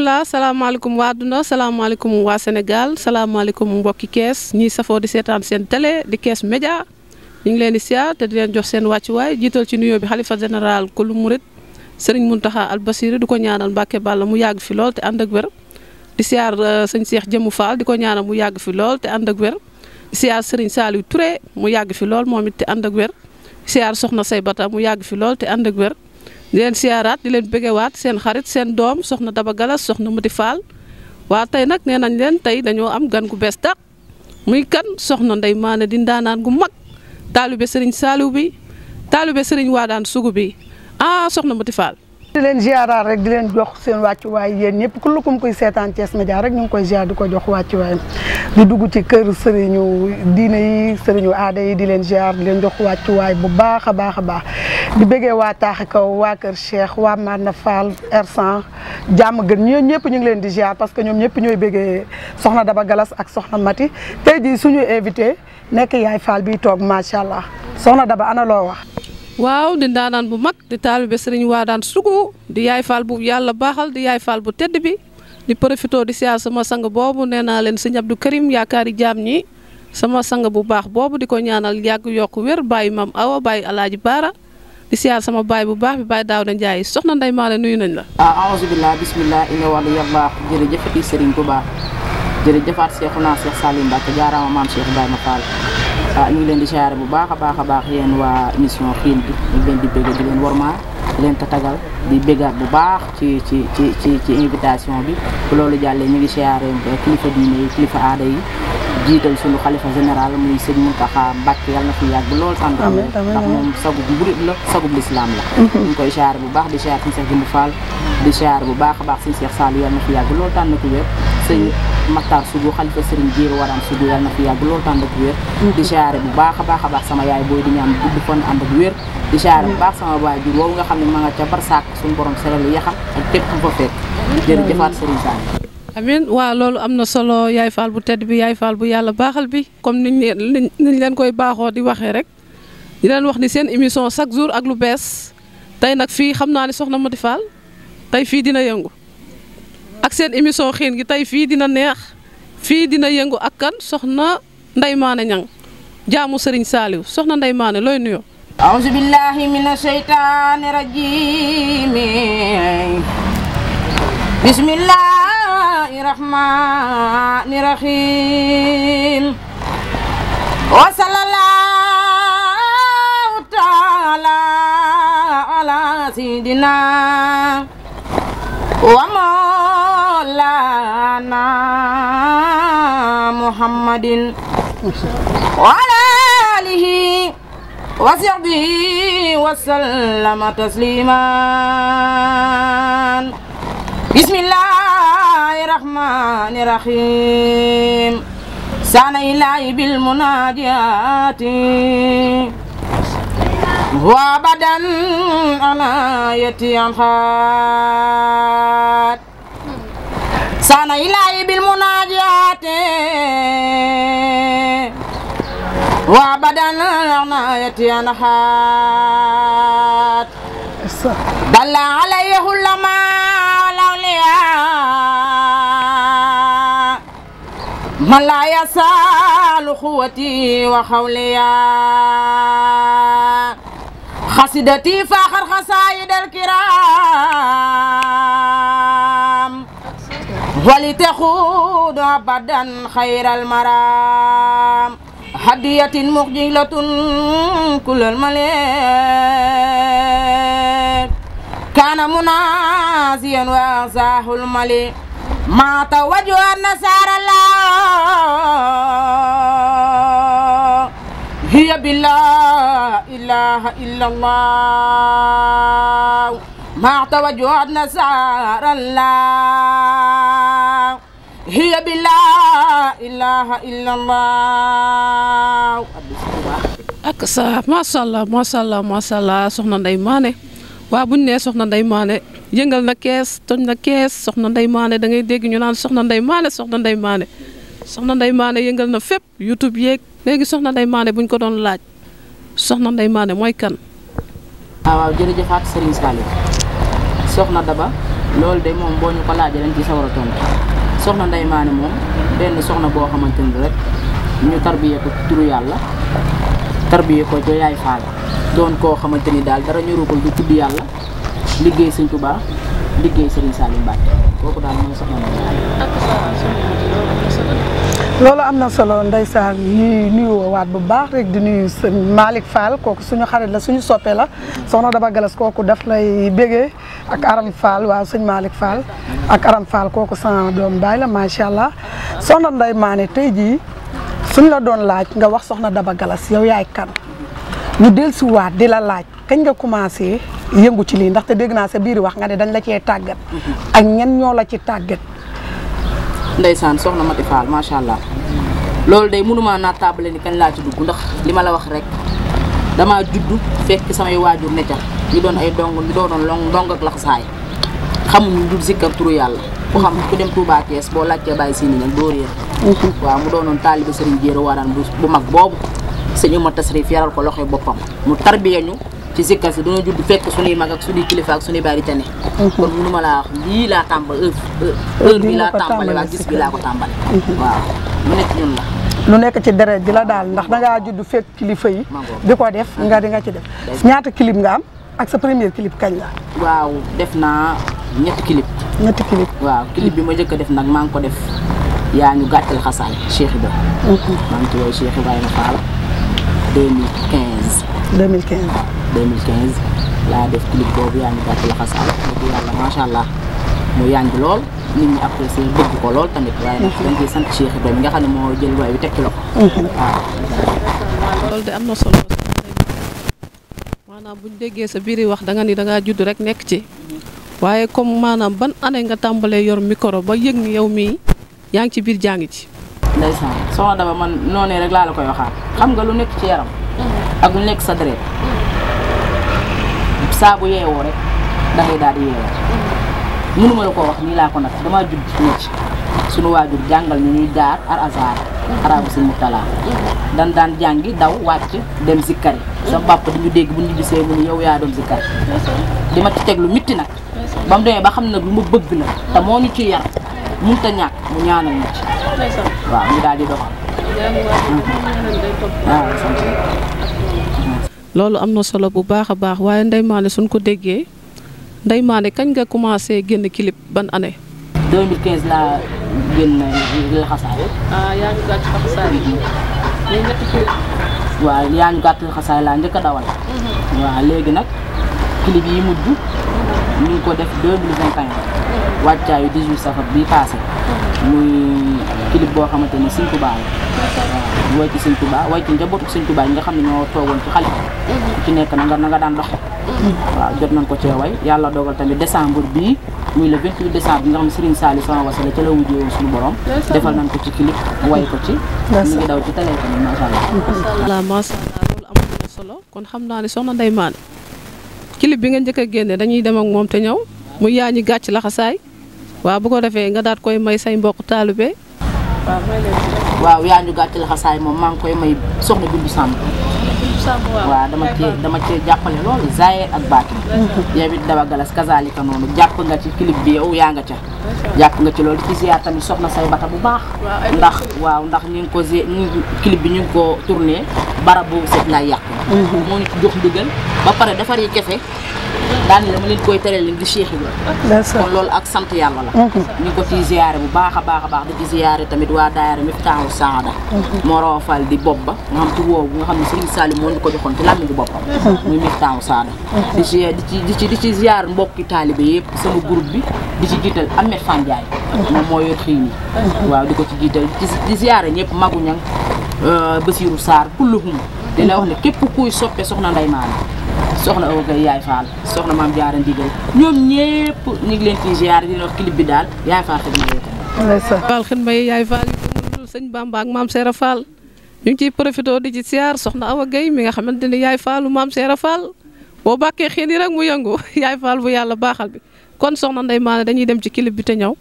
bisimilah salaamaaleykum waa adduna salaamaaleykum waa Sénégal salaamaaleykum mbokki Kees ñiy safoo di seetaan seen télé di Kees Média ñu ngi leen di siyaar te di leen jox seen wàccuwaay jiital ci nuyoo bi xalifa général kulu murit Serigne Mountakha Al Bassirou di ko ñaanal Mbàkke Bàlla mu yàgg fi lool te ànd ak wér di siyaar sëñ Cheikh Jëmu Fall di ko ñaanal mu yàgg fi lool te ànd ak wér di siyaar Serigne Saliou Touré mu yàgg fi lool moom it te ànd ak wér di siyaar Soxna Say Bata mu yàgg fi lool te ànd ak wér di leen siyaaraat di leen bëggewaat seen xarit seen doom soxna Daba Galas soxna Mati Fall waa tey nag nee nañ leen tey dañoo am gan gu bees tàq muy kan soxna Ndeye Mané di ndaanaan gu mag taalibe Serigne Saliou bi taalibe Serigne Wadane Sougou bi soxna Mati Fall. di leen ziaraat rek di leen jox seen wàccuwaay yéen ñëpp ku lukum koy seetaan Thiès Média rek ñu ngi koy ziar di ko jox wàccuwaayam di dugg ci kër sëriñu diine yi sëriñu aada yi di leen ziar di leen jox wàccuwaay bu baax a baax a baax di bëggee waa Taaxi Kaw waa Kër Cheikh waa Marna Fall R100 jàmm gën ñoo ñëpp ñu ngi leen di ziar parce que ñoom ñëpp ñooy bëggee soxna Daba Galas ak soxna Mati tey jii suñu invité nekk yaay Fall bi toog macha allah soxna Daba ana loo wax. waaw di ndaanaan bu mag di taalibe Serigne Wadane Sougou di yaay Fall bu yàlla baaxal di yaay Fall bu tedd bi di profité di siyaar sama sang boobu nee naa leen sëñ Abdou Karim yaakaari jaam ñi sama sang bu baax boobu di ko ñaanal yàgg yokk wér bàyyi mam awa bàyyi alaaji baara di siyaar sama baay bu baax bi bàyyi daaw da Njaay soxna Ndeye Mané nuyu nañ la aouzu billah bismillah ina wàllu yàlla jërëjëfati Serigne Touba jërëjëfaat Cheikhouna Cheikh Salim Mbacké jaaraama maam Cheikh Ibrahima Fall ñu ngi leen di siyaare bu baax a baax yéen waa émission xiin bi ñu ngi leen di bëgg di leen wormaa leen tatagal di bëggaat bu baax ci invitation bi bu loolu jàllee ñu ngi siyaare kilifa diine yi kilifa aada yi jiital suñu xalifa général muy sëñ Mountakha Mbacké yàlla na fi yàgg lool sant ndax moom sagub murit la sagub lislaam la ñu ngi koy siyaare bu baax di siyaare sëñ Cheikh Jëmbu Fall di siyaare bu baax a baax sëñ Cheikh Saliou yàlla na fi yàgg lool tànn ko wér sëñ Makhtar Sougou xalifa Serigne Jéeri Wadane Sougou yàlla na fi yàgg lool tànn ko wér di siyaare bu baax a baax sama yaay booy di ñaan gudd fan ànd ak wér di siyaare bu baax sama baay jur woowu nga xam ne ma nga ca barsàq suñu borom seral yaxam ak képp ku fa fekk jërëjëfaat Serigne Saliou amiin waaw loolu am na solo yaay Fall bu tedd bi yaay Fall bu yàlla baaxal bi comme niñ leen koy baaxoo di waxee rek di leen wax ni seen émission chaque jour ak lu bees tey nag fii xam naa ne soxna Mati Fall tey fii dina yëngu ak seen émission xiin gi tey fii dina neex fii dina yëngu ak kan soxna Ndeye Mané Niang jaamu Serigne Saliou soxna Ndeye Mané looy nuyoo aouzu billahi mina sheytaani rajim bismillahi rahmani rahim wa sallallahu taala ala sayidina wa mawlana muhammadin wa ala alihi wa sahbihi wa sallama tasliman bismillahi rahmani rahim sana ilahi bil munajati wa badan ala yati anhat sana ilahi bil munajati wa badan ala yati anhat dalla alayhi ulama من لا يسال قوتي وخوليا خسدتي فاخر خسائد الكرام ولتخوض أبدا خير المرام هدية مخجلة كل الملك كان منازيا وأغزاه الملك ما توجه النصارى الله هي بالله إله إلا الله ما توجه النصارى الله هي بالله إله إلا الله ak sa macha allah soxna Ndeye Mané waa bu ñu nee soxna Ndeye Mané yëngal na Kees toj na Kees soxna Ndeye Mané da ngay dégg ñu naan soxna Ndeye Mané soxna Ndeye Mané soxna Ndeye Mané yëngal na fépp YouTube yeeg léegi soxna Ndeye Mané bu ñu ko doon laaj soxna Ndeye Mané mooy kan. waaw jërëjëfaat Serigne Saliou soxna Daba loolu de moom boo ñu ko laajee dañ ci sawar a tontu soxna Ndeye Mané moom benn soxna boo xamante ni rek ñu tarbiyee ko ci turu yàlla tarbiyee ko jo yaay faal doon koo xamante ni daal dara ñorugul du tudd yàlla liggéey Sëñ Tuubaa liggéey Serigne Saliou Mbacké kooku daal mooy soxna Ndeye Mané. loolu am na solo ndeysaan ñuy nuyu waat bu baax rek di nuyu sëñ Malick Fall kooku suñu xarit la suñu soppe la soxna Daba Galas kooku daf lay bégee ak Aram Fall waaw sëñ Malick Fall ak Aram Fall kooku sama doom baay la macha allah soxna Ndeye Mané tey jii suñ la doon laaj nga wax soxna Daba Galas yow yaay kan ñu dellusiwaat di la laaj kañ nga commencé yëngu ci lii ndaxte dégg naa sa biir wax nga ne dañ la cee tàggat ak ñen ñoo la ci tàggat. Ndeysaan soxna Mati Fall macha allah loolu day mënuma naa table ni kañ laa ci dugg ndax li ma la wax rek damaa juddu fekk samay waajur ne ca ñu doon ay dong ñu doonoon ndong ak laxasaay xamuñu dul sikkar turu yàlla ku xam ku dem Touba Thiès boo laajtee bàyyi si ni nag doo réer waaw mu doonoon taalibe Serigne Jéero Waraan bu mag boobu sëñ Umar Tasrif yaral ko loxoy boppam mu tarbiya ñu ci sikkar si dañoo judd fekk suñuy mag ak suñuy kilifa ak suñuy bari ca ne kon mënuma laa wax lii laa tàmbal heure bi laa tàmbale waa gis bi laa ko tàmbale waaw mu nekk ñun la lu nekk ci deret ji la daal ndax dangaa judd fekk kilifa yi di ko def nga di nga ci def ñaata clip nga am ak sa premier clip kañ la waaw def naa ñetti clip waaw clip bi ma njëkk a def nag maa ngi ko def yaa ñu gàttal xasaay Cheikh Ibrahima maa ngi ci woy Cheikh Ibrahima Fall 2015 laa def clip boobu yaa ñu gàttal xasaay boobu yàlla macha allah mu yànj lool nit ñi apprécié bëgg ko lool tamit waaye nag dañ ciy sant Cheikh Ibrahima nga xam ne moo jël waay bi teg ci loxo waaw loolu de am na solo maanaam buñ déggee sa biir wax da nga ni da ngaa judd rek nekk ci waaye comme maanaam ban année nga tàmbalee yor micro ba yëg ni yow mii yaa ngi ci biir jàng ci ndeysaan soxna Daba man noonu rek laa la koy waxaat xam nga lu nekk ci yaram ak lu nekk sa deret saa bu yeewoo rek dangay daal di yeewoo mënuma la ko wax nii laa ko nag damaa judd ci sunu waajur jàngal ñu ñuy jaar ar azar arabu si mutala daan jàngi daw wàcc dem zikkari sa papa di ñu dégg bu ñu gisee mu ni yow yaa doon zikkari di ma ci teg lu mitti nag ba mu demee ba xam nag lu ma bëgg la te moo ñu ci yar mënut a ñàkk mu ñaanal ñu ci waaw ñu daal di doxal waaw loolu am na solo bu baax a baax waaye Ndeye Mané suñ ko déggee Ndeye Mané kañ nga commencé génn clip ban année 2015 laa génn laxasaay yaa ngi gàtt laxasaay ñuy ñetti clip waaw yaa ñu gàtt laxasaay laa njëkk a dawal waaw léegi nag clip yi mujj ñu ngi ko def 2021 wàccaayu 18 safar bii passé muy clip boo xamante ni Sëñ Tuubaa la way ci Sëñ Tuubaa way ci njabootu Sëñ Tuubaa yi nga xam ne ñoo toogoon ci xalifa ci nekk na nga daan doxe waaw jot nañ ko cee way yàlla dogal tamit décembre bii muy le 28 décembre bi nga xam ne Serigne Saliou sama wasila ca la wujjee woon suñu borom defal nañ ko ci clip way ko ci ñu ngi daw ci téléphone yi macha allah macha allah loolu am na solo kon xam naa ne soxna Ndeye Mané clip bi nga njëkk a génne dañuy dem ak moom te ñëw mu yaa ñi gàcc laxasaay waaw bu ko defee nga daat koy may say mbokk taalibe waaw yaa ñu gàcc laxasaay moom maa ngi koy may soxna Bindu Samb waaw dama cee jàppale loolu Zahir ak baatin yow it Daba Galas kazalika noonu jàpp nga ci clip bi yow yaa nga ca jàpp nga ci loolu ci ziar tamit soxna say bata bu baax ndax ñu ngi ko clip bi ñu ngi ko tourné barab bu set lay yàq moo ñu ci jox ndigal ba pare defar yi kefe daan la ma leen koy tere leen di Cheikh Ibrahima kon loolu ak sant yàlla la ñu ngi ko ciy ziare bu baax a baax di ci ziare tamit waa daayira Miftaahu Saada moo rawafal di bopp ba nga xam ci woowu nga xam ne Serigne Saliou moo ñu ko joxoon ci làmmiñ di boppam muy Miftaahu Saada di ci ziare mbokki taalibe yëpp sama groupe bi di ci jiital Ahmed Fandiaye moom moo yor xiin yi waaw di ko ci jiital di ziare ñëpp magu ñang Basirou Sarr kulluhum di la wax ne képp kuy soppe soxna Ndeye Mané soxna Awa Gaye Yaay Fall soxna Maam Jaara Ndigal ñoom ñëpp ñu ngi leen ciy ziar di wax clip bi daal Yaay Fall xidma yi Yaay Fall yi sëñ Bamba ak Maam Seera Fall ñu ngi ciy profité di ci ziar soxna Awa Gaye mi nga xamante ni Yaay Fallu Maam Seera Fall boo bàkkee xiin yi rek mu yëngu Yaay Fall bu yàlla baaxal bi kon soxna Ndeye Mané dañuy dem ci clip bi te ñëw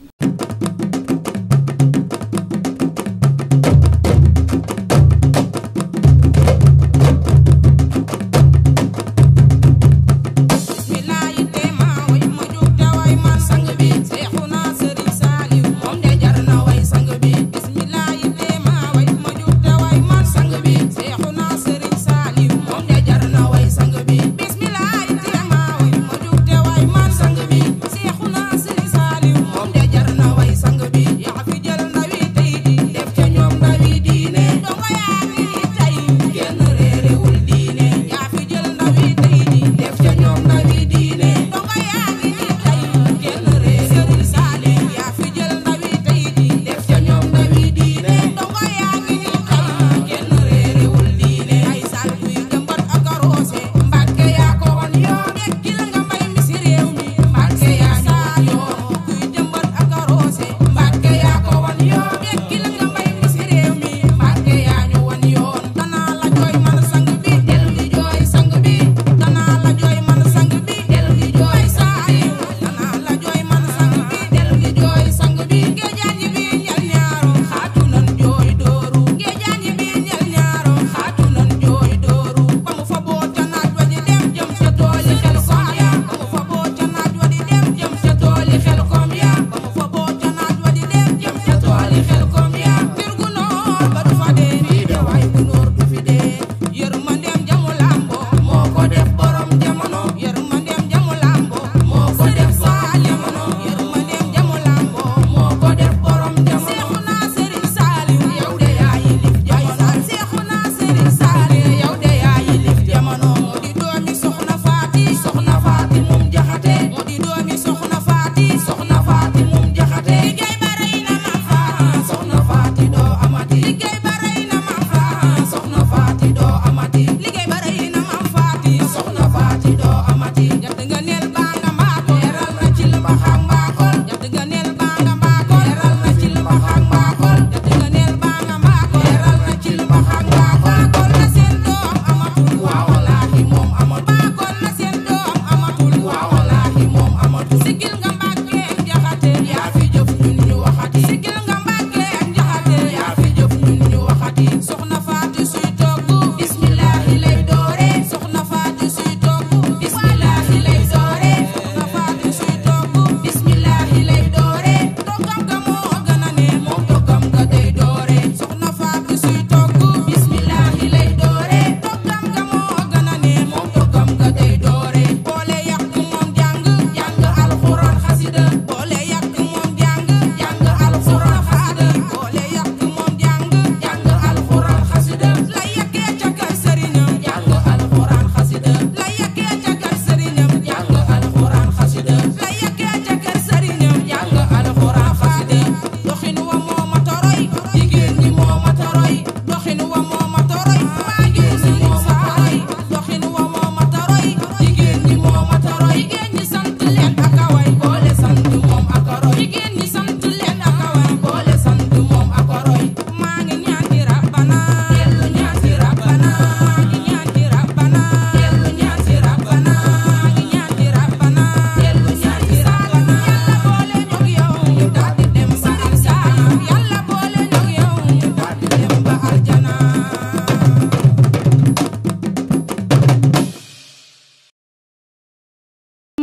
Bilaay te ma way ma jóg te way ma sang bi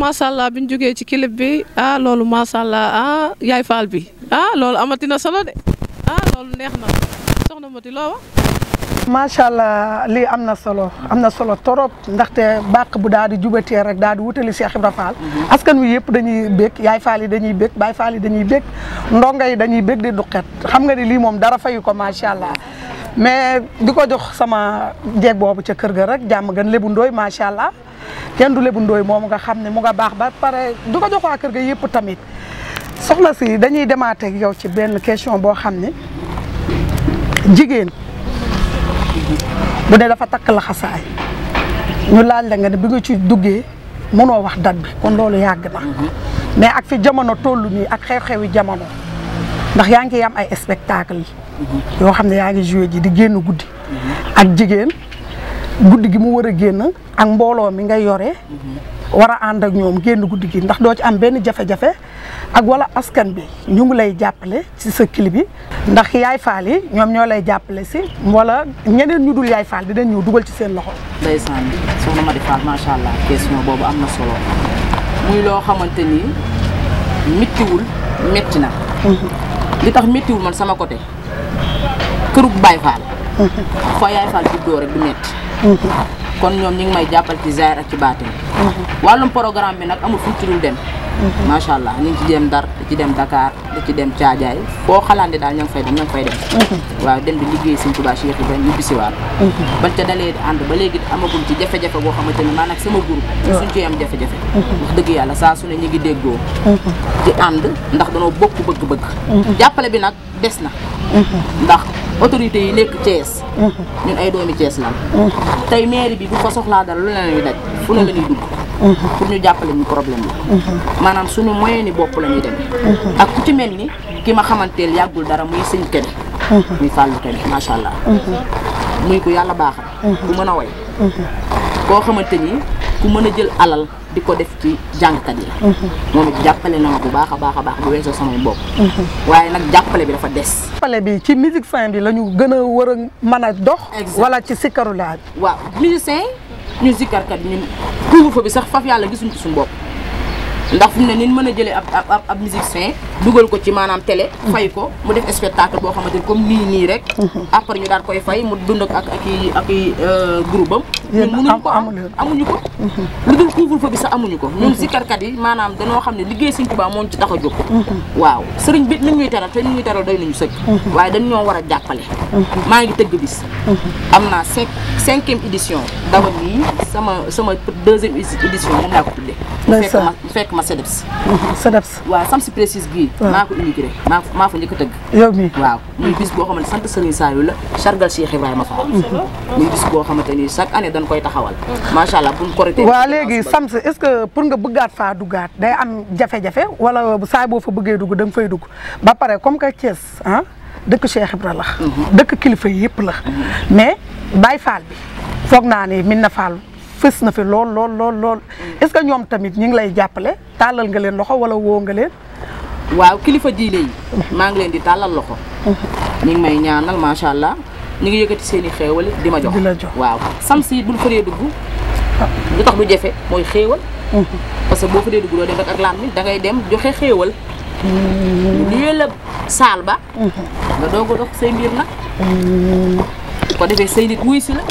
macha allah bi ñu jógee ci clip bi loolu macha allah yaay faal bi loolu amati na solo de loolu neex na soxna Mati loo wax. macha allah lii am na solo torop ndaxte bàq bu daal di jubatee rek daal di wutali Cheikh Ibra Fall askan wi yëpp dañuy bég yaay faal yi dañuy bég baay faal yi dañuy bég ndongo yi dañuy bég di duqet xam nga ni lii moom dara fayu ko macha allah mais di ko jox sama jeeg boobu ca kër ga rek jàmm gën Lébu Ndooy macha allah kenn du Lébu Ndooy moom nga xam ne mu nga baax ba pare di ko jox waa kër ga yëpp tamit soxna si dañuy demaate ak yow ci benn question boo xam ne jigéen bu dee dafa takk laxasaay ñu laaj la nga ne bi nga ci duggee mënoo wax date bi kon loolu yàgg na mais ak fi jamono toll nii ak xew-xewi jamono ndax yaa ngi am ay spectacle yoo xam ne yaa ngi joué ji di génn guddi ak jigéen guddi gi mu war a génn ak mbooloo mi nga yore war a ànd ak ñoom génn guddi gi ndax doo ci am benn jafe-jafe ak wala askan bi ñu ngi lay jàppale ci sa clip bi ndax yaay faal yi ñoom ñoo lay jàppale si wala ñeneen ñu dul yaay faal di dañ ñëw dugal ci seen loxo. ndeysaan soxna Mati Fall macha allah question boobu am na solo muy loo xamante ni méttiwul métti na. li tax méttiwul man sama côté kërug Baay Faal. fa yaay faal juddoo rek du métti. kon ñoom ñu ngi may jàppal ci zaahir ak ci baatin. wàllum programme bi nag amul fu ci dul dem. macha allah ñu ngi ci dem Ndar di ci dem Dakar di ci dem Caajaay foo xalaande daal ña ngi fay dem waaw dem di liggéey Sëñ Tuubaa Cheikh Ibrahima ñu bisiwaat bañ ca dalee di ànd ba léegi amagum ci jafe-jafe boo xamante ni maanaam sama groupe suñ ci am jafe-jafe wax dëgg yàlla saa su ne ñu ngi déggoo di ànd ndax danoo bokk bëgg-bëgg jàppale bi nag des na ndax autorités yi nekk Thiès ñun ay doomi Thiès lan tey mairie bi bu fa soxlaa dara lu la ñuy daj fu ne la ñuy dugg pour ñu jàppale ñu problème la maanaam suñu moyen ni bopp la ñuy dem ak ku ci mel ni ki ma xamanteel yàggul dara muy sëñ Kébé muy Fallou Kébé macha allah muy ku yàlla baaxal ku mën a way koo xamante ni ku mën a jël alal di ko def ci jàngkat yi moom it jàppale na ma bu baax a baax bu weesoo samay bopp waaye nag jàppale bi dafa des jàppale bi ci musique fin bi la ñu gën a war a mën a dox wala ci sikkaru laaj waaw musicien ñun sikkarkat yi ñun couvre-feu bi sax faf yàlla gisuñ ci suñu bopp ndax fi mu ne nin mën a jëlee ab musicien dugal ko ci maanaam télé fay ko mu def spectacle boo xamante ni comme nii rek après ñu daal koy fay mu dund ak i groupe am ñun mënuñu ko amuñu ko lu dul couvre-feu bi sax amuñu ko ñun sikkarkat yi maanaam dañoo xam ne liggéey Sëñ Tuubaa moo ci tax a jóg waaw sëriñ bi ni ñuy teral te ni ñuy teral doy nañu sëkk waaye dañ ñoo war a jàppale maa ngi tëgg bis am naa 5e édition dawal yi sama 2e édition moom laa ko tuddee fekk ma SEDEPS waaw Samsi précise gii maa ko immigré maa fa njëkk a tëgg yow mi waaw muy bis boo xamante sant Serigne Saliou la sargal Cheikh Ibrahima Fall muy bis boo xamante ni chaque année dañ koy taxawal macha allah buñ korité waaw léegi Samsi est-ce que pour nga bëggaat faa duggaat day am jafe-jafe wala saa boo fa bëggee dugg da nga fay dugg ba pare comme que Thiès dëkk Cheikh Ibrahima la dëkk kilifa yi yëpp la mais Baye Fall bi foog naa ni min na Fall fës na fi lool est-ce que ñoom tamit ñu ngi lay jàppale tàllal nga leen loxo wala woo nga leen waaw kilifa diine yi maa ngi leen di tàllal loxo ñu ngi may ñaanal macha allah ñu ngi yëkkati seen i xéewal di ma jox waaw Samsi buñ fëree dugg lu tax du jafe mooy xéewal parce que boo fëree dugg doo dem rek ak laan mi da ngay dem joxe xéewal luyee la saal ba nga doog a dox say mbir nag ko defee say nit wuy si la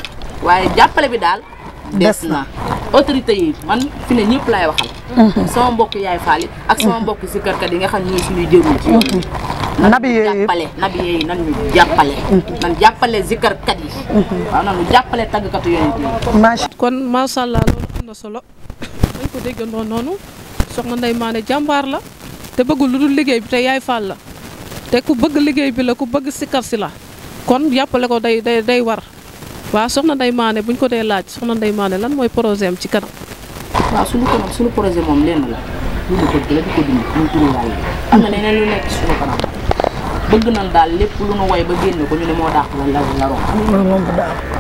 waaye jàppale bi daal des na autorité yi man fi ne ñëpp laay waxal sama mbokk yaay faal ak sama mbokk si kërkat yi nga xam ñooy suñuy jëruñ ci yoon nabi yi nan ñu jàppale nan jàppale zikarkat yi waaw nan ñu jàppale tàggkatu yonent yi kon macha allah loolu am na solo dañ ko déggandoo noonu soxna Ndeye Mané jàmbaar la te bëggul lu dul liggéey bi te yaay faal la te ku bëgg liggéey bi la ku bëgg sikar si la kon jàppale ko day war waaw soxna Ndeye Mané buñ ko dee laaj soxna Ndeye Mané lan mooy projet am ci kanam waaw suñu projet moom lenn la lu ñu bëgg la di ko dund ñu turu yàlla am na leneen lu nekk ci suñu kanam bëgg nañ daal lépp lu nu woy ba génne ko ñu ne moo dàq la ron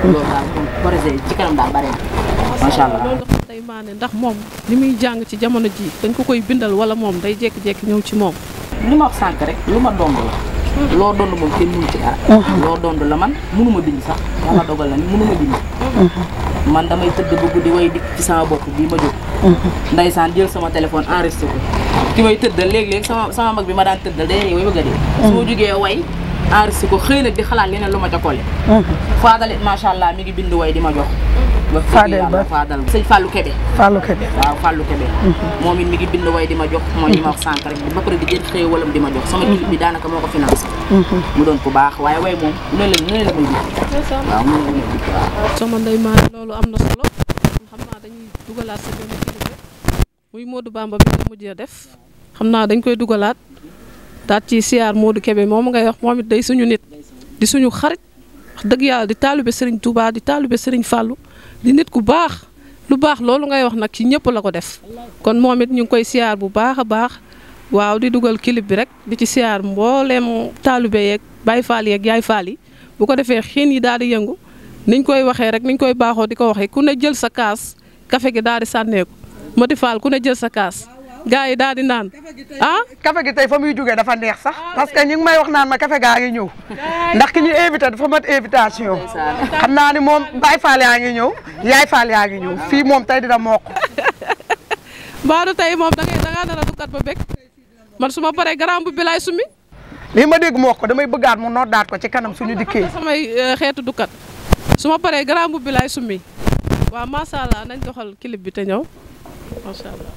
loolu daal projet ci kanam daal bare na macha allah loolu Ndeye Mané ndax moom li muy jàng ci jamono ji dañ ko koy bindal wala moom day jékki-jékki ñëw ci moom li ma wax sànq rek lu ma dond la loo dond moom kenn mënu ci dara loo dond la man mënuma bind sax yàlla dogal na ni mënuma bind man damay tëdd ba guddi way dikk ci sama bopp bii ma jóg ndaysaan jël sama téléphone enregistré ko ki may tëddal léeg-léeg sama mag bi ma daan tëddal day way bëgg a dee su ma jógee way enregistré ko xëy nag di xalaat leneen lu ma ca collé Fadal it macha allah mi ngi bind way di ma jox Fadal sëñ Fallou Kébé waaw Fallou Kébé moom it mi ngi bind way di ma jox mooy li ma wax sànq rek ba pare di jël xëy walam di ma jox sama clip bi daanaka moo ko financé mu doon ku baax waaye way moom ne la may waaw mu ne la may waaw sama ndey maa loolu am na solo xam naa dañuy dugalaat sa benn clip muy Modou Bamba bi nga mujjee def xam naa dañ koy dugalaat daat ci siyaar Modou Kébé moom ngay wax moom it day suñu nit di suñu xarit wax dëgg yàlla di taalibe Serigne Touba di taalibe Serigne Fallou di nit ku baax lu baax loolu ngay wax nag ci ñëpp la ko def kon moom it ñu ngi koy siyaar bu baax a baax waaw di dugal clip bi rek di ci siyaar mbooleem taalibe yeeg Baye Fall yeeg Yaay Fall yi bu ko defee xiin yi daal di yëngu niñ koy waxee rek niñ koy baaxoo di ko waxee ku ne jël sa kaas café gi daal di sànneeku Mati Fall ku ne jël sa kaas gaa yi daal di naan café gi tey fa muy jógee dafa neex sax parce que ñu ngi may wax naan ma café gaa ngi ñëw ndax ki ñu invité dafa mat invitation xam naa ni moom Baye Fall yaa ngi ñëw Yaay Fall yaa ngi ñëw fii moom tey dina mokk mbaadu tey moom dangaa nar a dukkat ba bekk man su ma paree garam bu bi laay summi lii ma dégg mokk damay bëggaat mu noddaat ko ci kanam suñu dikkee samay xeetu dukkat su ma paree garam bu bi laay summi waaw macha allah nañ doxal clip bi te ñëw macha allah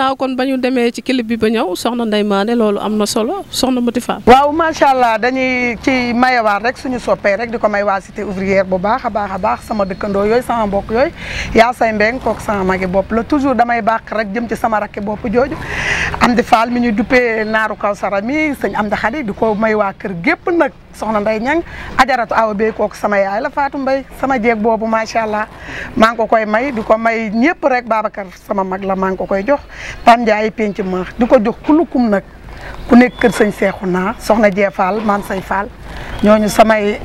ginnaaw kon ba ñu demee ci clip bi ba ñëw soxna Ndeye Mané loolu am na solo soxna Mati Fall. waaw macha allah dañuy ci mayewaat rek suñu soppee rek di ko may waa cité ouvrière bu baax a baax sama dëkkandoo yooyu sama mbokk yooyu yaa say mbeng kooku sama magi bopp la toujours damay baax rek jëm ci sama rakki bopp jooju Amdi Fall mi ñuy duppee naaru Kawsara mi sëñ Amdi Xadi di ko may waa kër gépp nag soxna Ndeye Ñang ajaratu awa bey kooku sama yaay la Fatou Mbaye sama jeeg boobu macha allah maa ngi ko koy may di ko may ñëpp rek Babacar sama mag la maa ngi ko koy jox Pam Ndiaye penc ma di ko jox kulukum nag ku nekk kër sëñ Seexu naa soxna Jee Fall maam say Fall ñooñu samay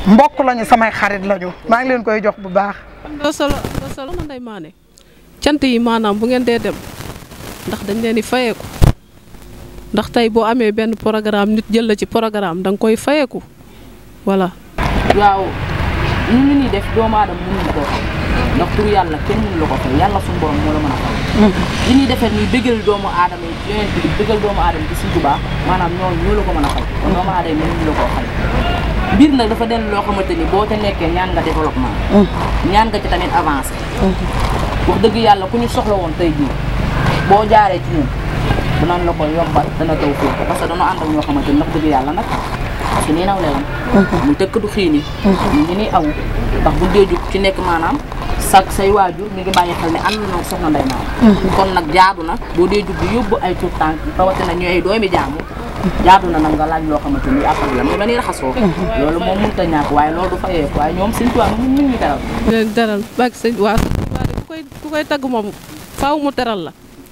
mbokk lañu samay xarit lañu maa ngi leen koy jox bu baax. am na solo na Ndeye Mané cant yi maanaam bu ngeen dee dem ndax dañ leen di fayeeku ndax tey boo amee benn programme nit jël la ci programme da nga koy fayeeku voilà. waaw ñu ni def doomu aadama mënuñu koo xam ndax tur yàlla kenn mënu la ko fay yàlla suñu borom moo la mën a fay. li ñuy defee nii bëggal doomu aadama yi yeneen bi bëggal doomu aadama bi si Tuubaa maanaam ñoo la ko mën a fay kon doomu aadama yi mënuñu la koo fay mbir nag dafa dellu loo xamante ni boo ca nekkee ñaan nga développement ñaan nga ci tamit avancé wax dëgg yàlla ku ñu soxla woon tey jii boo jaaree ci ñun danañ la ko yombal dana taw fii parce que dañoo ànd ak ñoo xamante ni ndax dëgg yàlla nag su nii naw lelam muy tëkk du xiini ñu ngi nii aw ndax bu dee jug ci nekk maanaam say waajur mi ngi bàyyi xel ne ànd na soxna Ndeye Mané kon nag jaadu na boo dee jug di yóbbu ay tuut tànk rawatina ñu ay doomi jaamu jaadu na nag nga laaj loo xamante ni après la mu la ñuy raxasoo loolu moom mënut a ñàkk waaye loolu du fayeeku waaye ñoom sëñ Tuubaa moom ñu teral leen teral bak sëñ waa ku koy tagg moom faaw mu teral la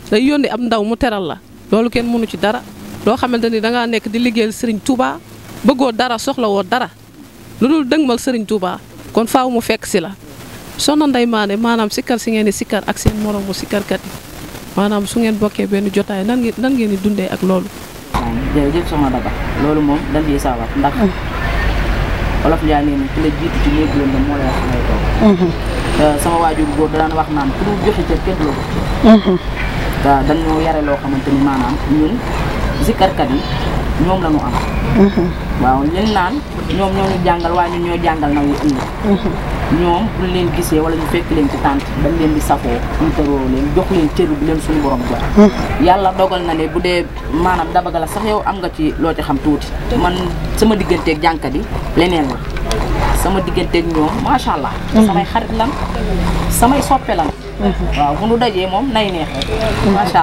day yónni am ndaw mu teral la loolu kenn mënu ci dara loo xamante ni dangaa nekk di liggéeyal Serigne Touba bëggoo dara soxla woo dara lu dul dëgmal Serigne Touba kon faaw mu fekk si la soxna Ndeye Mané maanaam sikkar si ngeen di sikkar ak seen moromu sikkarkat yi maanaam su ngeen bokkee benn jotaay nan ngeen di dundee ak loolu. waaw jërëjëf soxna Daba loolu moom dañ ciy sawar ndax Wolof Njaay nee na ku la jiitu ci néegu lëndëm moo lay wax ngay toog. sama waajur góor da daan wax naan ku dul joxe ca kenn loo ko. dañ ñoo yare loo xamante ni maanaam ñun sikkarkat yi ñoom la ñu am. waaw leen naan ñoom ñoo ñu jàngal waaye ñun ñoo jàngal na wu ëllëg. ñoom buñ leen gisee wala ñu fekk leen ci tànt dañ leen di safoo ñu tëroo leen jox leen cër bi leen suñu borom jox. yàlla dogal na ne bu dee maanaam dabaga la sax yow am nga ci loo ci xam tuuti man sama digganteeg jànkat yi leneen la sama digganteeg ñoom macha allah. samay xarit lan samay soppe lan. waaw bu nu dajee moom nay neexee. macha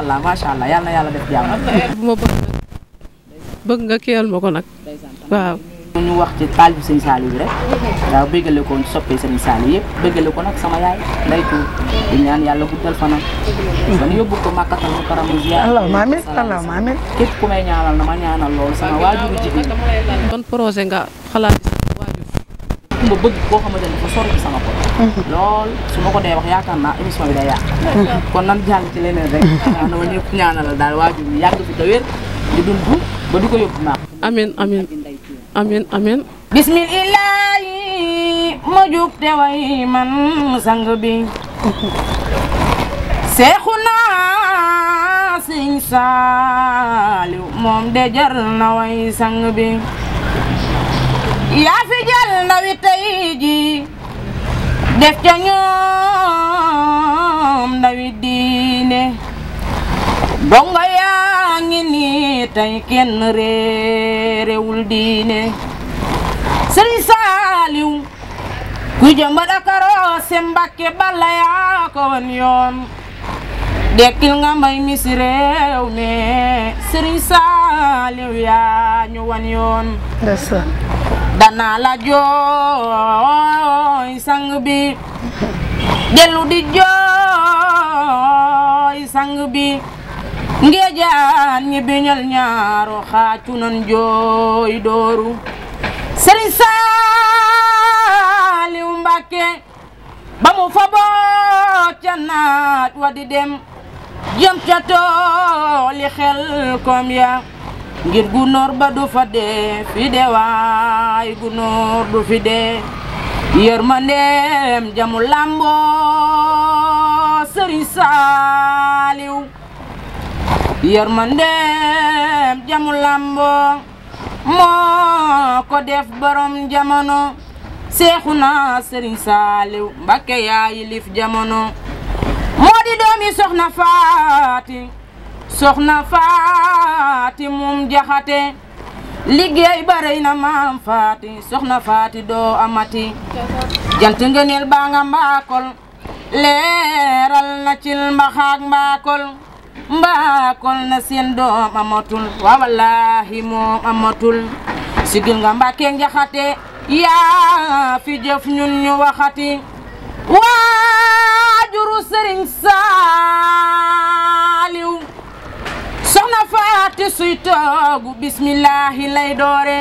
allah yal na yàlla def jàmm. bu ma bëgg nga kiyal ma ko nag waaw. ñu wax ci taal bi sëñ Saliou bi rek waaw bëggale ko soppee sëñ Saliou yëpp bëggale ko nag sama yaay Ndeye Tour di ñaan yàlla guddal fanam ba ñu yóbbu ko Makkatal Mukarram ziar allahumma amiin képp ku may ñaanal na ma ñaanal loolu sama waajuru jigéen. ban projet nga xalaat waajur ma bëgg koo xamante ne dafa sori ci sama ko lool su ma ko dee wax yaakaar naa émission bi day yàq kon nan jàll ci leneen rek na ma ñëpp ñaanal daal waajur yi yàgg fi te wér di dund ba du ko yóbbu naa amiin bismillahi ma jug te way man sang bi Seexuna Sëñ Saaliw moom de jar na way sang bi yaa fi jël ndawi tey ji def ca ñoom ndawi diine donga yaa ngi nii tey kenn réerewul diine Sëriñ Saaliw kuy jëmba Dakaro se Mbàkke balla yaa ko wan yoon dekkil nga mbay mi si réew mi Sëriñ Saaliw yaa ñu wan yoon danaa la jooy sang bi dellu di jooy sang bi ngeejaan ñi biñal ñaaro xaacu nan jooy dooru Sëriñ Saaliw Mbàkke ba mu fa boo ca naaj wa di dem jëm ca tooli xel kom ya ngir gunóor ba du fa dee fi de waay gunóor du fi dee yërmandeem jamu lamboo Sëriñ Saaliw yërmandeem jamu lamboo moo ko def borom jamono Seexuna Sëriñ Saaliw Mbàkke yaa yilif jamono moo di doomi soxna Faati soxna faati mum jaxate liggéey ba rëy na maam faati soxna faati doo amati jant ngëneel baa nga mbaakol leeral na cil mbaxaak mbaakol na seen doom amatul waa wallaahi moom amatul sigil nga Mbàkke njaxate yaa fi jëf ñun ñu waxati waajuru Sëriñ Saaliw soxna faati suy toogu bismillahi lay doore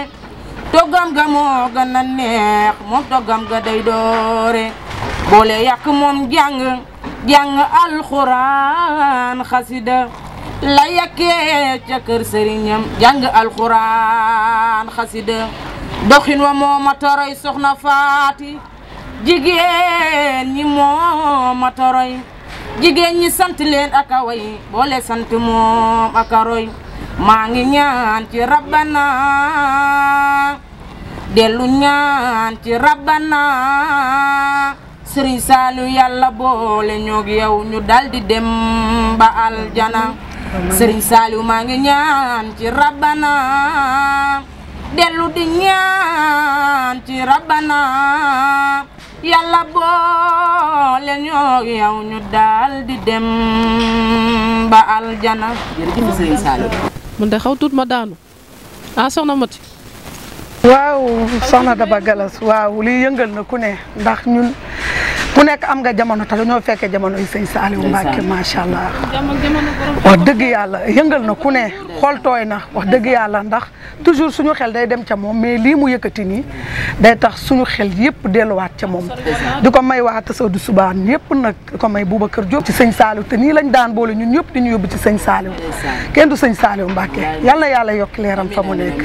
toggam ga moo gën a neex moom toggam ga day doore boole yàq moom jàng alxuraan xasida la yàkkee ca kër sëriñam jàng alxuraan xasida doxin wa moo ma toroy soxna faati jigéen ñi moo ma toroy jigéen ñi sant leen ak a way boole sant moom ak a roy maa ngi ñaan ci rabbana dellu ñaan ci rabbana Sëriñ Saaliw yàlla boole ñoog yow ñu daldi dem ba aljana Sëriñ Saaliw maa ngi ñaan ci rabbana dellu di ñaan ci rabbana yàlla boole ñoog yow ñu daldi dem ba aljana jërëjëf Sëriñ Saaliw. man de xaw tuut ma daanu soxna Mati. waaw soxna Daba Galas waaw lii yëngal na ku ne ndax ñun ku nekk am nga jamono te dañoo fekkee jamono yi sëñ Saaliw Mbàkke macha allah wax dëgg yàlla yëngal na ku ne xool tooy na wax dëgg yàlla ndax toujours suñu xel day dem ca moom mais lii mu yëkkati nii day tax suñu xel yëpp delluwaat ca moom di ko may waa Tasawudu Subaan yëpp nag di ko may Boubacar Diop ci sëñ Saaliw te nii lañ daan boole ñun ñëpp di ñu yóbbu ci sëñ Saaliw kenn du sëñ Saaliw Mbàkke yal na yàlla yokk leeram fa mu nekk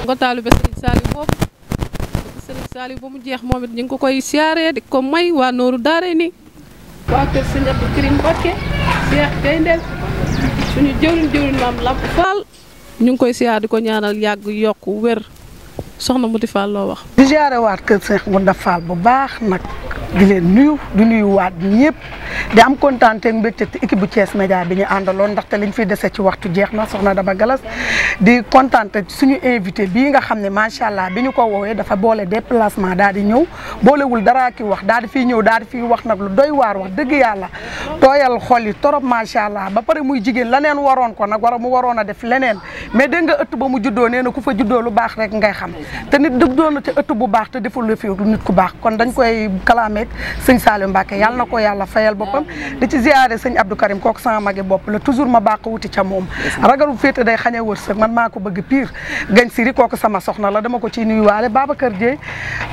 nga taalibe sëñ Saaliw boobu Sëriñ Saaliw ba mu jeex moom it ñu ngi ko koy siyaaree di ko may waa Nooru Daare ni waa kër sëñ Abdou Karim Mbakke Cheikh Gayndel suñu jëwriñ maam Lamp Fall ñu ngi koy siyaar di ko ñaanal yàgg yokk wér soxna Mati Fall loo wax. di siyaare waat kër Cheikh Ngounda Fall bu baax nag di leen nuyu di nuyu waat ñëpp di am kontaan ak mbégte te équipe bu Thiès Média bi ñu àndaloon ndaxte liñ fi dese ci waxtu jeex na soxna Daba Galas di kontaan suñu invité bii nga xam ne macha allah bi ñu ko woowee dafa boole déplacement daal di ñëw boolewul dara ki wax daal di fiy ñëw daal di fiy wax nag lu doy waar wax dëgg yàlla tooyal xol yi torop macha allah ba pare muy jigéen leneen waroon ko nag mu waroon a def leneen mais dégg nga ëtt ba mu juddoo nee na ku fa juddoo lu baax rek ngay xam te nit juddoo na te ëtt bu baax te deful la fi nit ku baax kon dañ koy kalaameeg sëñ Saaliw Mbàkke yàlla na ko yàlla fayal boppam di ci ziyaare sëñ Abdou Karim kooku sama magi bopp la toujours ma baax wuti ca moom ragalu féete day xañe wërsëg man maa ko bëgg pire gañ siri kooku sama soxna la dama ko ciy nuyuwaale Babacar Dieye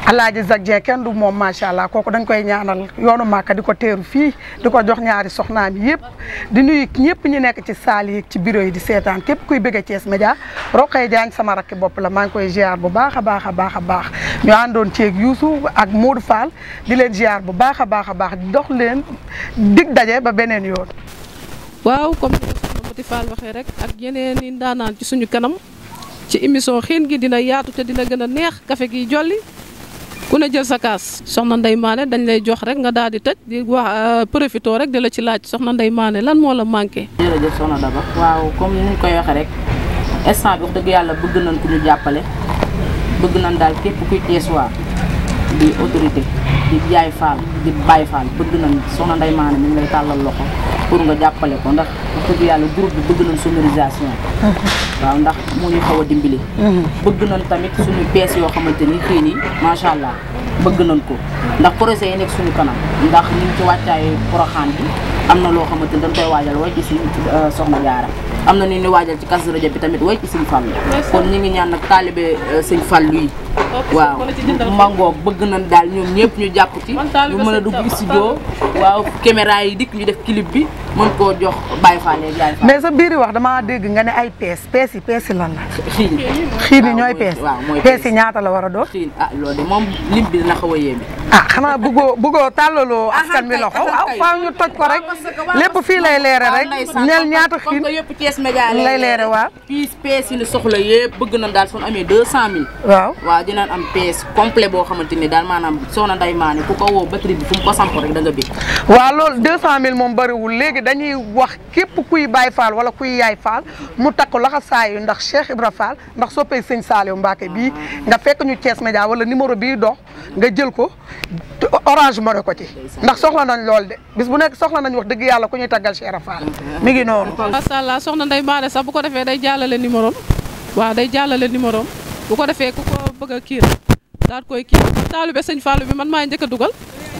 Alaaji Zak Dieng kenn du moom macha allah kooku dañ koy ñaanal yoonu Màkka di ko teeru fii di ko jox ñaari soxnaam yëpp di nuyu ñëpp ñu nekk ci saal yi ci bureau yi di seetaan képp kuy bëgg Thiès Média Roqay Diagne sama rakki bopp la maa ngi koy ziar bu baax a baax a baax a baax ñu àndoon ceeg Youssou ak Modou Fall di leen ziar bu baax a baax a baax dox leen dig daje ba beneen yoon. waaw comme ni soxna Mati Fall waxee rek ak yeneen i ndaanaan ci suñu kanam ci émission xiin gi dina yaatu te dina gën a neex kafe gi jolli ku ne jël sa kaas soxna Ndeye Mané dañ lay jox rek nga daal di tëj di wax profito rek di la ci laaj soxna Ndeye Mané lan moo la manqué. jërëjëf soxna Daba waaw comme ni ñu koy waxee rek instant bi wax dëgg yàlla bëgg nañ ku ñu jàppale bëgg nañ daal képp kuy Thiès waa di autorité di jaay faal di bàyyi faal bëgg nañ soxna Ndeye Mané mi ngi lay tàllal loxo pour nga jàppale ko ndax wax dëgg yàlla groupe bi bëgg nañ sonorisation waaw ndax moo ñu xaw a dimbali bëgg nañ tamit suñu pièces yoo xamante ni xëy ni macha allah bëgg nañ ko ndax projet yi nekk suñu kanam ndax ñu ngi ci wàccaayu Porokhane bi am na loo xamante ni dañ koy waajal way ci suñu soxna Jaara am na ni ñu waajal ci Kazu Rajab bi tamit way ci sëñ Fallu kon ñu ngi ñaan nag taalibe sëñ Fallu yi waaw mangoog bëgg nañ daal ñoom ñëpp ñu jàpp ci ñu mën a dugg studio waaw caméra yi dikk ñu def clip bi mën koo jox Baye Fall ak Yaay Fall. mais sa biir wax damaa dégg nga ne ay pees yi lan la. xiin yi ñooy pees. waaw mooy pees yi ñaata la war a doon. xiin loolu de moom lim bi dina xaw a yéeme. ah xanaa bëggoo tàllaloo askan mi loxo waaw faaw ñu toj ko rek lépp fii lay leere rek neel ñaata xiin yëpp Thiès Média lay leere waaw pièces yi ñu soxla yëpp bëgg nañ daal soo amee 200 000 waaw dinañ am pièce complet boo xamante ni daal maanaam Soxna Ndeye Mané ku ko woo batterie bi fu mu ko samp rek da nga bëgg waaw loolu 200 000 moom bëriwul léegi dañuy wax képp kuy Baye Fall wala kuy Yaay Fall mu takk laxasaayu ndax Cheikh Ibra Fall ndax soppee sëñ Saliou Mbacké bii nga fekk ñu Thiès Média wala numéro bii dox nga jël ko Orange Money ko ci ndax soxla nañ lool de bis bu nekk soxla nañ wax dëgg yàlla ku ñuy taggal Cheikh Ibra Fall mi ngi noonu. macha allah Soxna Ndeye Mané sax bu ko defee day jàllale numéro waaw day jàllale numéro bu ko defee ku ko bëgg a kii daal koy kii taalibe sëñ Fallou bi man maa njëkk a dugal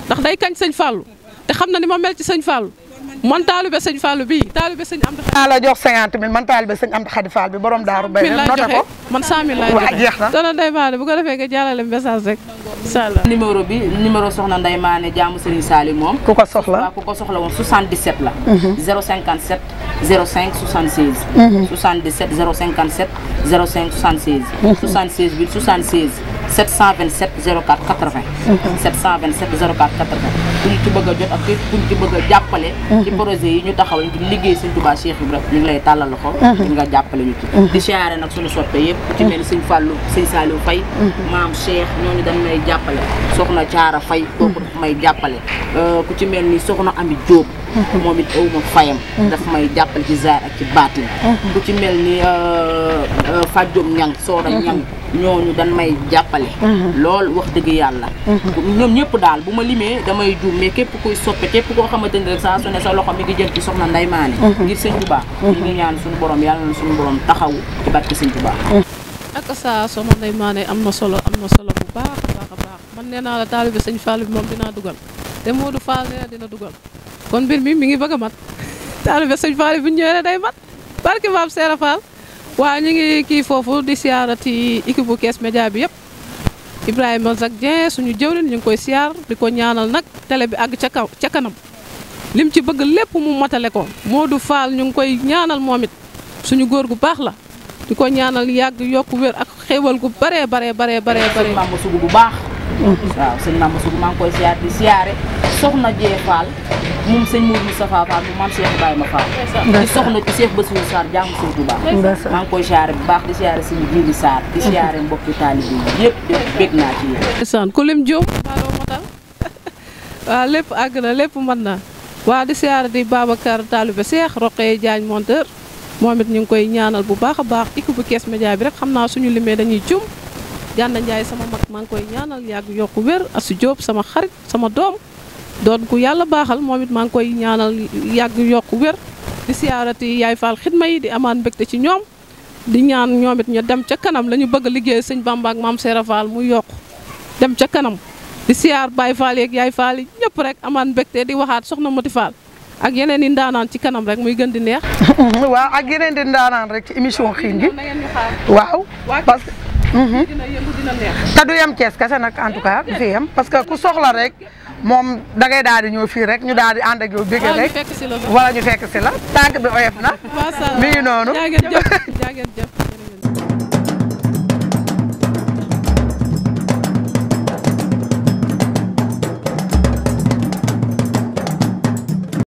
ndax day kañ sëñ Fallou te xam na ni ma mel ci sëñ Fallou man taalibe sëñ Fallou bii taalibe sëñ Amdi Khady la jox 50 000 man taalibe sëñ Amdi Khady Fall bi borom daaru bay noté ko man 100 000 laay joxe jeex na. Soxna Ndeye Mané bu ko defee nga jàllale message rek incha allah. numéro Soxna Ndeye Mané jaamu Serigne Saliou moom ku ko soxla waaw ku ko soxla woon 77 la 057 05 76 77 057 05 76 76 bi 76 727 04 80 727 04 80 ku ñu ci bëgg a jot ak képp ku ñu ci bëgg a jàppale ci projet yi ñu taxaw ñu liggéey Sëñ Touba Cheikh Ibra ñu ngi lay tàllal loxo di nga jàppale ñu ci di siyaare nag suñu soppe yëpp ku ci mel ni Sëñ Fallou Sëñ Saliou Faye maam Cheikh ñooñu dañ may jàppale soxna Thiara Faye kooku daf may jàppale ku ci mel ni soxna Ami Diop moom it awma fayam daf may jàppale ci zaar ak ci baatin ku ci mel ni Fadjom Ñang Sooda Ñang ñooñu dañ may jàppale lool wax dëgg yàlla ñoom ñëpp daal bu ma limee damay juum mais képp kuy soppe képp koo xamante ni rek saa su ne sa loxo mi ngi jël ci Soxna Ndeye Mané ngir Sëñ Touba ñu ngi ñaan suñu borom yàlla na suñu borom taxawu ci barke Sëñ Touba ak saa Soxna Ndeye Mané am na solo bu baax a baax man nee naa la taalibe sëñ Fall bi moom dinaa dugal te Modou Fall nee na dina dugal kon mbir mi ngi bëgg a mat taalibe sëñ Fall bi bu ñëwee day mat barke Maam Seera Fall waaw ñu ngi kii foofu di siyaarati équipe bu Thiès Média bi yëpp Ibrahima Zak Dieng suñu jëwriñ ñu ngi koy siyaar di ko ñaanal nag télé bi àgg ca kanam lim ci bëgg lépp mu matale ko Modou Fall ñu ngi koy ñaanal moom it suñu góor gu baax la di ko ñaanal yàgg yokku wér ak xéewal gu bare sëñ Mamba Sugu bu baax waaw sëñ Mamba Sugu maa ngi koy siyaar di siyaare soxna Jee Fall moom sëñ Mourou Moustapha Fall moom maam Cheikh Ibrahima Fall di soxna ci Cheikh Bassirou Sarr jaamu Sëñ Touba maa ngi koy siyaare bu baax di siyaare suñu Jili Sarr di siyaare mbokki taalibe yi yëpp bég naa ci yéen san ku lim Diop baaroo matal waaw lépp àgg na lépp mën na waaw di siyaare di Babacar taalibe Cheikh Roqee Diagne monteur moom it ñu ngi koy ñaanal bu baax a baax équipe bu Thiès Média bi rek xam naa suñu limee dañuy jum Gana Ndiaye sama mag maa ngi koy ñaanal yàgg yokku wér Assou Diop sama xarit sama doom doon ku yàlla baaxal moom it maa ngi koy ñaanal yàgg yokku wér di siyaarati Yaay Fall xidma yi di amaan mbégte ci ñoom di ñaan ñoom it ñu dem ca kanam la ñu bëgg a liggéey sëñ Bamba ak Maam Seera Fall mu yokku dem ca kanam di siyaar Baye Fall yeeg Yaay Fall yi ñëpp rek amaan mbégte di waxaat soxna Mati Fall ak yeneen i ndaanaan ci kanam rek muy gën di neex. waaw ak yeneen di ndaanaan rek ci émission xiin gi waaw parce que dina yëngu dina neex. te du yem Thiès kese nag en tout cas du fi yem parce que ku soxla rek moom dangay daal di ñëw fii rek ñu daal di ànd ak yow bëgg rek wala ñu fekk si la tànk bi oyof na mi ngi noonu jaa ngeen jëf